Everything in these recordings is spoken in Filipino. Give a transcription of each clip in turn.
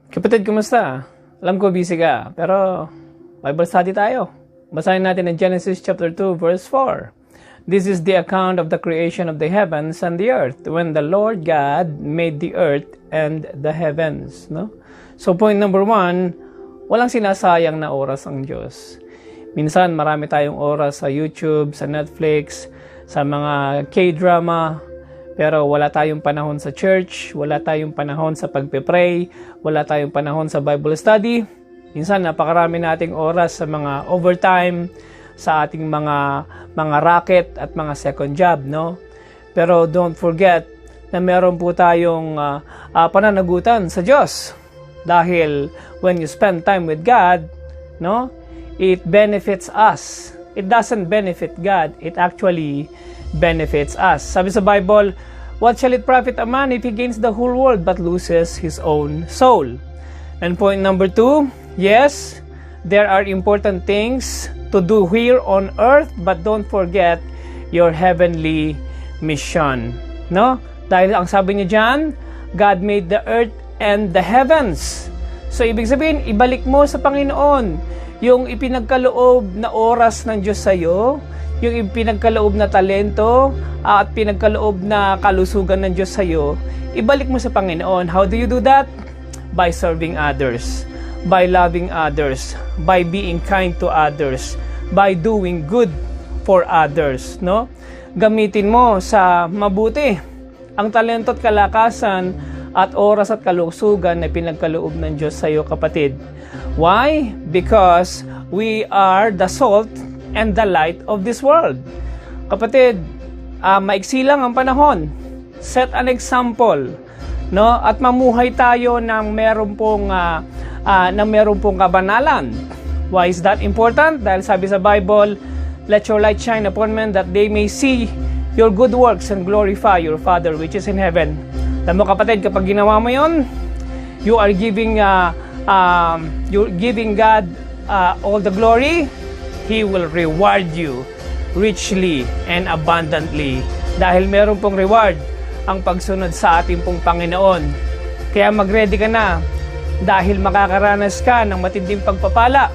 Kapatid, kumusta? Alam ko busy ka, pero Bible study tayo. Basahin natin ang Genesis chapter 2, verse 4. This is the account of the creation of the heavens and the earth, when the Lord God made the earth and the heavens. No? So point number 1, walang sinasayang na oras ang Diyos. Minsan marami tayong oras sa YouTube, sa Netflix, sa mga K-drama, pero wala tayong panahon sa church, wala tayong panahon sa pagpe-pray, wala tayong panahon sa Bible study. Minsan napakarami nating oras sa mga overtime, sa ating mga racket at mga second job, no? Pero don't forget na meron po tayong pananagutan sa Diyos. Dahil when you spend time with God, no? It benefits us. It doesn't benefit God, it actually benefits us. Sabi sa Bible, what shall it profit a man if he gains the whole world but loses his own soul? And point number 2, yes, there are important things to do here on earth, but don't forget your heavenly mission. No? Dahil ang sabi niya dyan, God made the earth and the heavens. So ibig sabihin, ibalik mo sa Panginoon yung ipinagkaloob na oras ng Diyos sa iyo, yung pinagkaloob na talento at pinagkaloob na kalusugan ng Diyos sa iyo, ibalik mo sa Panginoon. How do you do that? By serving others, by loving others, by being kind to others, by doing good for others, no? Gamitin mo sa mabuti ang talento at kalakasan at oras at kalusugan na pinagkaloob ng Diyos sa iyo, kapatid. Why? Because we are the salt and the light of this world. Kapatid, maiksi lang ang panahon. Set an example, no? At mamuhay tayo ng meron pong kabanalan. Why is that important? Dahil sabi sa Bible, let your light shine upon men that they may see your good works and glorify your Father which is in heaven. Alam mo, kapatid, kapag ginawa mo yon, you're giving God all the glory. He will reward you richly and abundantly. Dahil meron pong reward ang pagsunod sa ating pong Panginoon. Kaya mag-ready ka na dahil makakaranas ka ng matinding pagpapala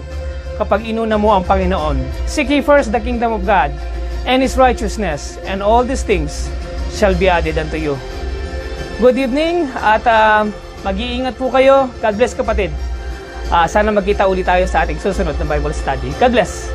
kapag inuna mo ang Panginoon. Seek ye first the kingdom of God and His righteousness, and all these things shall be added unto you. Good evening at mag-iingat po kayo. God bless, kapatid. Sana magkita ulit tayo sa ating susunod na Bible study. God bless.